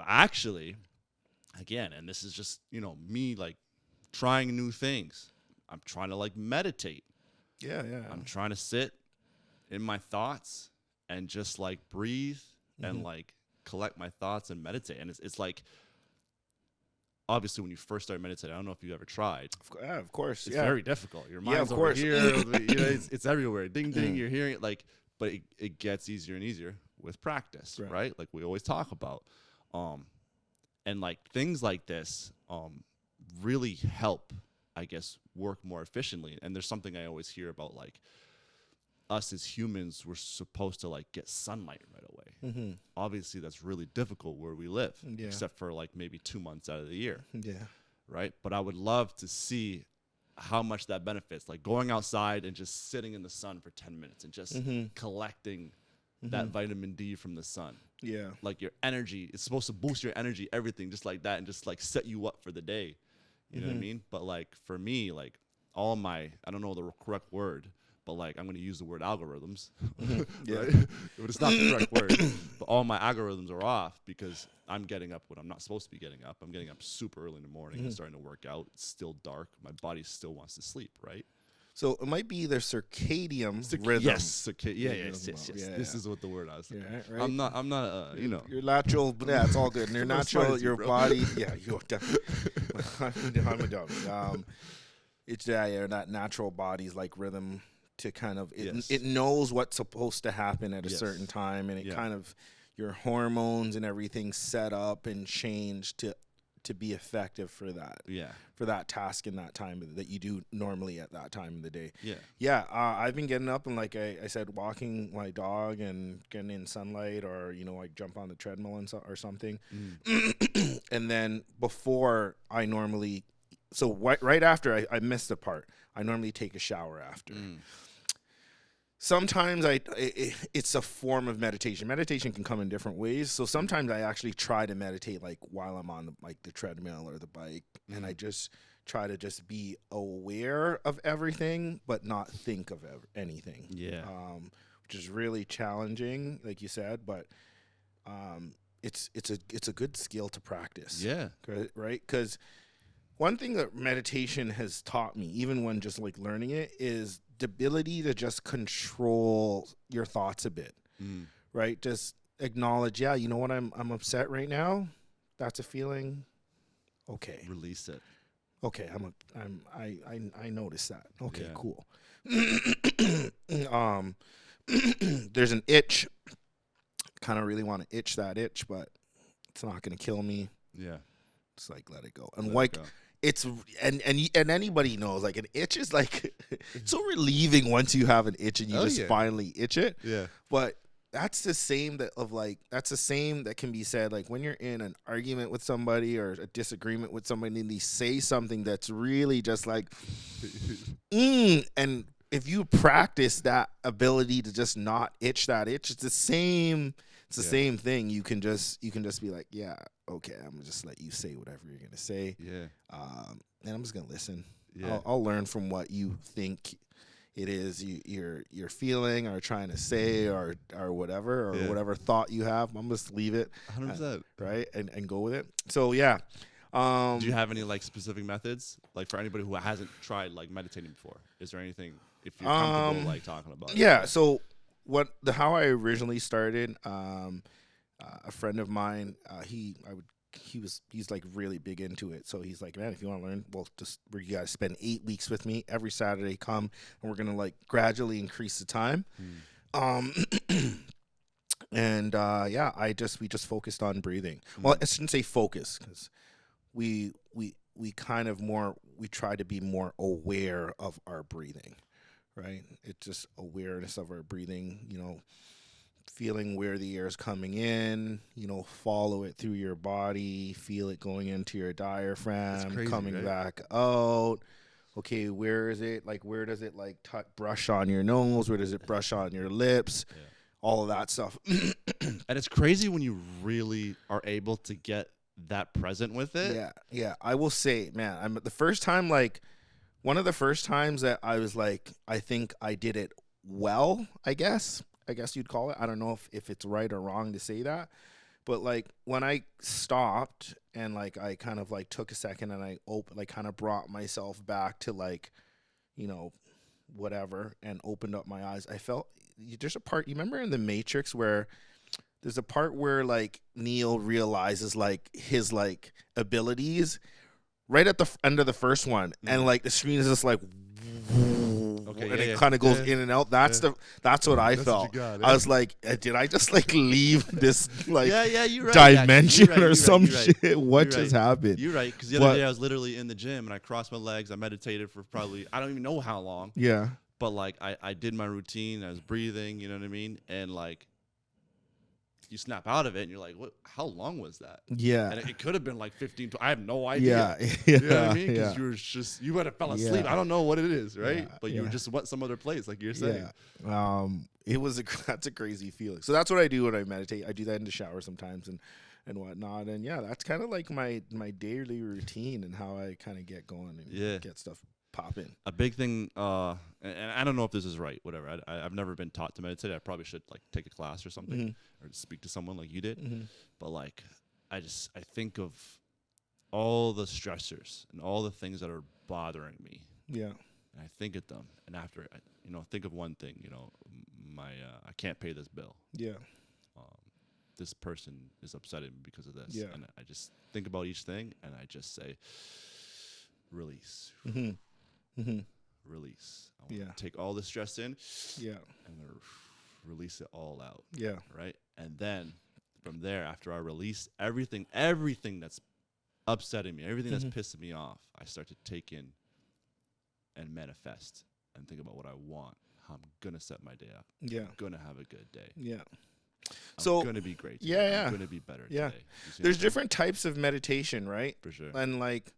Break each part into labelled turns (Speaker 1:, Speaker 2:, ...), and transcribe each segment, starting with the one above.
Speaker 1: actually, again, and this is just, me like trying new things. I'm trying to like meditate.
Speaker 2: Yeah.
Speaker 1: I'm trying to sit in my thoughts and just like breathe and like collect my thoughts and meditate. And it's like, obviously when you first start meditating, I don't know if you ever tried.
Speaker 2: Yeah, of course.
Speaker 1: It's very difficult. Your mind's
Speaker 2: of
Speaker 1: over
Speaker 2: course.
Speaker 1: here. It's everywhere. Ding, ding. You're hearing it but it gets easier and easier with practice, right? Like we always talk about. And like things like this really help, I guess, work more efficiently. And there's something I always hear about, like, us as humans, we're supposed to like get sunlight right away. Obviously that's really difficult where we live, except for like maybe 2 months out of the year. Right. But I would love to see how much that benefits, like going outside and just sitting in the sun for 10 minutes and just collecting that vitamin D from the sun. Like your energy, it's supposed to boost your energy, everything just like that, and just like set you up for the day. You know what I mean? But like for me, like all my, I don't know the correct word, but like I'm going to use the word algorithms, right? But it's not the correct word. But all my algorithms are off because I'm getting up when I'm not supposed to be getting up. I'm getting up super early in the morning and starting to work out. It's still dark. My body still wants to sleep, right?
Speaker 2: So it might be their circadian rhythm.
Speaker 1: Yes, yes. This is what the word I was saying.
Speaker 2: Right?
Speaker 1: I'm not,
Speaker 2: Your natural, it's all good. And your natural, your body, you're definitely. I'm a dummy. It's that natural body's like rhythm to kind of, it knows what's supposed to happen at a certain time, and it kind of, your hormones and everything set up and changed to be effective for that. For that task in that time that you do normally at that time of the day. I've been getting up and, like I said, walking my dog and getting in sunlight, or like jump on the treadmill and or something. And then before I normally, right after I missed the part, I normally take a shower after. Sometimes it's a form of meditation. Meditation can come in different ways. So sometimes I actually try to meditate like while I'm on the treadmill or the bike, and I just try to just be aware of everything, but not think of anything. Which is really challenging, like you said, but it's a good skill to practice. Right? Because one thing that meditation has taught me, even when just like learning it, is the ability to just control your thoughts a bit, right? Just acknowledge, you know what, I'm upset right now. That's a feeling. Okay.
Speaker 1: Release it.
Speaker 2: Okay, I noticed that. Okay, cool. There's an itch. Kind of really want to itch that itch, but it's not going to kill me. It's like, let it go. And it's and anybody knows, like, an itch is like so relieving once you have an itch and you finally itch it. But that's the same that can be said, like, when you're in an argument with somebody or a disagreement with somebody and they say something that's really just like and if you practice that ability to just not itch that itch, it's the same thing. You can just be like, okay, I'm gonna just let you say whatever you're gonna say. And I'm just gonna listen. I'll learn from what you think it is you're feeling or trying to say or whatever, or whatever thought you have. I'm just leave it
Speaker 1: 100%,
Speaker 2: right, and go with it. So do
Speaker 1: you have any like specific methods, like for anybody who hasn't tried like meditating before? Is there anything, if you're comfortable like talking about it?
Speaker 2: So how I originally started, a friend of mine, he's like really big into it. So he's like, man, if you want to learn, well, you got to spend 8 weeks with me every Saturday. Come, and we're gonna like gradually increase the time. And we just focused on breathing. Well, I shouldn't say focus, because we kind of we try to be more aware of our breathing, right? It's just awareness of our breathing, feeling where the air is coming in, follow it through your body, feel it going into your diaphragm, crazy, coming back out. Okay, where is it? Like, where does it like brush on your nose? Where does it brush on your lips? All of that stuff.
Speaker 1: And it's crazy when you really are able to get that present with it.
Speaker 2: Yeah. I will say, man, one of the first times that I was like, I think I did it well, I guess you'd call it. I don't know if it's right or wrong to say that, But like when I stopped and like I kind of like took a second and I kind of brought myself back to like, whatever, and opened up my eyes, I felt there's a part, you remember in The Matrix where there's a part where like Neo realizes like his like abilities right at the end of the first one, and like the screen is just like, and it kind of goes in and out. That's what I felt. I was like, did I just like leave this like
Speaker 1: you're right,
Speaker 2: dimension or some shit? What just happened?
Speaker 1: You're right, because the other day I was literally in the gym and I crossed my legs. I meditated for probably, I don't even know how long.
Speaker 2: Yeah.
Speaker 1: But like I did my routine. I was breathing. You know what I mean? And like, you snap out of it and you're like, what? How long was that?
Speaker 2: Yeah.
Speaker 1: And it could have been like 15. I have no idea.
Speaker 2: Yeah.
Speaker 1: You know what I mean? Because you might have fell asleep. I don't know what it is, right? But you just went some other place, like you're saying.
Speaker 2: Yeah. That's a crazy feeling. So that's what I do when I meditate. I do that in the shower sometimes and whatnot. And yeah, that's kind of like my daily routine and how I kind of get going and get stuff popping.
Speaker 1: A big thing, and I don't know if this is right, whatever. I've never been taught to meditate. I probably should like take a class or something, or speak to someone like you did. But like, I think of all the stressors and all the things that are bothering me.
Speaker 2: Yeah.
Speaker 1: And I think of them, and after I think of one thing, I can't pay this bill.
Speaker 2: Yeah.
Speaker 1: This person is upsetting me because of this.
Speaker 2: Yeah.
Speaker 1: And I just think about each thing, and I just say, release. Release. I want to take all the stress in.
Speaker 2: Yeah.
Speaker 1: And release it all out.
Speaker 2: Yeah.
Speaker 1: Right? And then from there, after I release everything that's upsetting me, everything that's pissing me off, I start to take in and manifest and think about what I want, how I'm going to set my day up.
Speaker 2: Yeah.
Speaker 1: I'm going to have a good day.
Speaker 2: Yeah.
Speaker 1: I'm going to be great today. I'm going to be better today.
Speaker 2: There's different types of meditation, right?
Speaker 1: For sure.
Speaker 2: And like,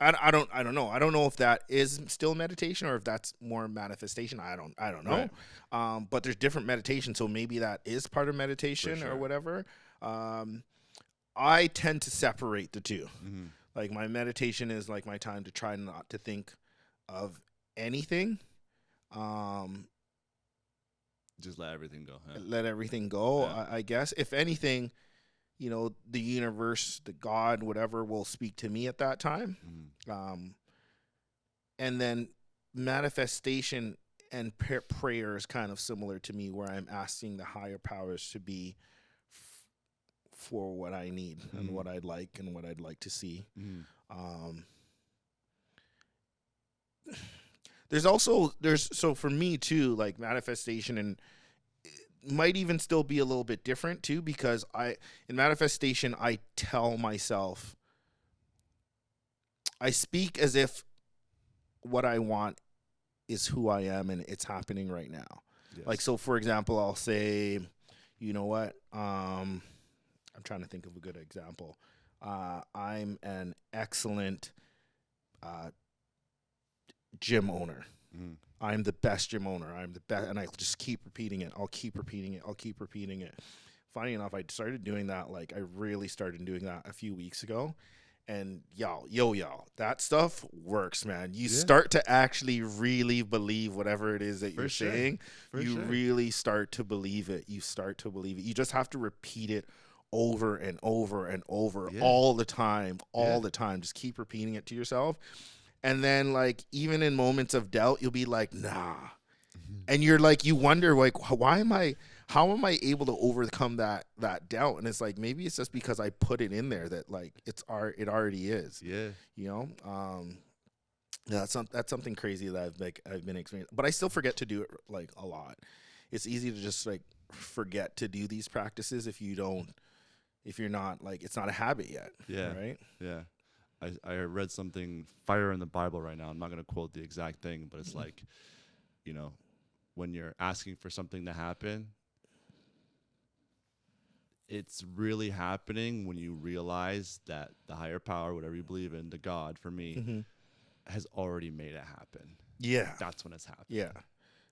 Speaker 2: I don't know. I don't know if that is still meditation or if that's more manifestation. I don't know. Right. But there's different meditation, so maybe that is part of meditation or whatever. I tend to separate the two. Like my meditation is like my time to try not to think of anything.
Speaker 1: Just let everything go. Huh?
Speaker 2: Let everything go. Yeah. I guess if anything, the universe, the God, whatever, will speak to me at that time. And then manifestation and prayer is kind of similar to me, where I'm asking the higher powers to be for what I need and what I'd like and what I'd like to see. So for me too, like manifestation and might even still be a little bit different too, because in manifestation, I tell myself, I speak as if what I want is who I am and it's happening right now. Yes. Like, so for example, I'll say, you know what? I'm trying to think of a good example. I'm an excellent gym owner. I'm the best gym owner. I'm the best. And I just keep repeating it. I'll keep repeating it. Funny enough, I started doing that. Like, I really started doing that a few weeks ago. And y'all, that stuff works, man. You start to actually really believe whatever it is that you're saying. You really start to believe it. You You just have to repeat it over and over and over all the time, the time. Just keep repeating it to yourself. And then, like, even in moments of doubt, you'll be like, nah. And you're like, you wonder, like, how am I able to overcome that doubt? And it's like, maybe it's just because I put it in there that, like, it already is. Yeah. That's something crazy that I've been experiencing. But I still forget to do it, like, a lot. It's easy to just, like, forget to do these practices if you're not, like, it's not a habit yet.
Speaker 1: Yeah.
Speaker 2: Right?
Speaker 1: Yeah. I read something fire in the Bible right now. I'm not going to quote the exact thing, but it's like, when you're asking for something to happen, it's really happening when you realize that the higher power, whatever you believe in, the God, for me, has already made it happen.
Speaker 2: Yeah.
Speaker 1: That's when it's happening.
Speaker 2: Yeah.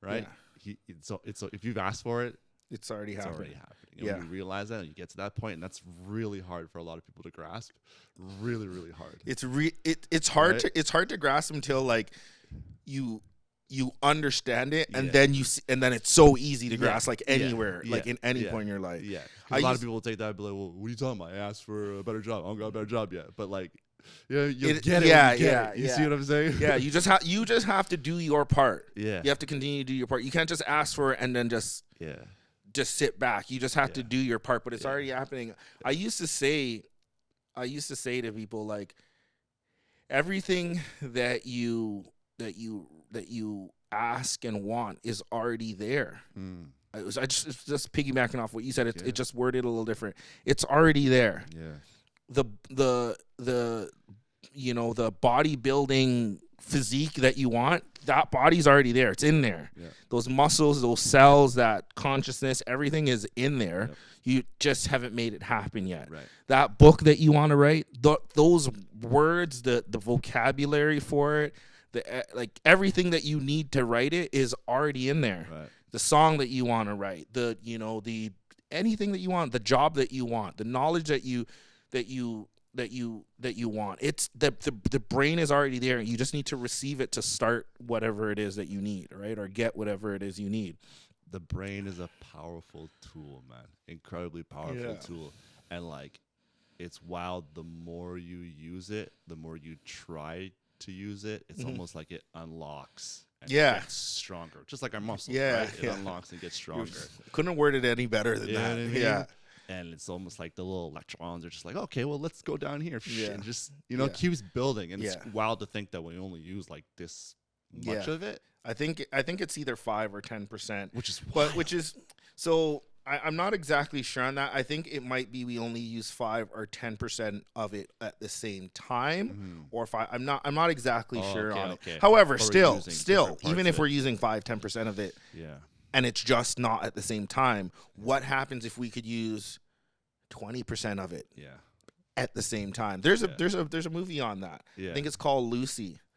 Speaker 1: Right? Yeah. So if you've asked for it,
Speaker 2: it's already happening.
Speaker 1: And when you realize that and you get to that point, and that's really hard for a lot of people to grasp. Really, really hard.
Speaker 2: It's hard, right? It's hard to grasp until, like, you you understand it, and then you see, and then it's so easy to grasp, like anywhere, like in any point in your life.
Speaker 1: Yeah, a lot of people will take that and be like, "Well, what are you talking about? I asked for a better job. I don't got a better job yet." But like, you get it. You see what I'm saying?
Speaker 2: Yeah, you just have to do your part.
Speaker 1: Yeah,
Speaker 2: you have to continue to do your part. You can't just ask for it and then just sit back. You just have to do your part. But it's already happening. I used to say to people, like, everything that you ask and want is already there. I just piggybacking off what you said. It just worded a little different. It's already there.
Speaker 1: Yeah.
Speaker 2: The the bodybuilding physique that you want, that body's already there. It's in there. Yeah. Those muscles, those cells, that consciousness, everything is in there. Yep. You just haven't made it happen yet.
Speaker 1: Right.
Speaker 2: That book that you want to write, those words, the vocabulary for it, like everything that you need to write it is already in there.
Speaker 1: Right.
Speaker 2: The song that you want to write, the anything that you want, the job that you want, the knowledge that you want. It's the brain is already there. You just need to receive it to start whatever it is that you need, right? Or get whatever it is you need.
Speaker 1: The brain is a powerful tool, man. Incredibly powerful tool. And like, it's wild. The more you use it, the more you try to use it, it's almost like it unlocks and gets stronger. Just like our muscles, right? It unlocks and gets stronger.
Speaker 2: Couldn't have worded it any better than that.
Speaker 1: What I mean? Yeah. And it's almost like the little electrons are just like, okay, well, let's go down here. And just, keeps building. And it's wild to think that we only use like this much of it.
Speaker 2: I think it's either 5 or 10%.
Speaker 1: Which is
Speaker 2: so I'm not exactly sure on that. I think it might be we only use 5 or 10% of it at the same time, or 5. I'm not exactly sure on it. However, still, even if we're using 5-10% of it, and it's just not at the same time, what happens if we could use 20% of it at the same time? There's a movie on that. I think it's called Lucy.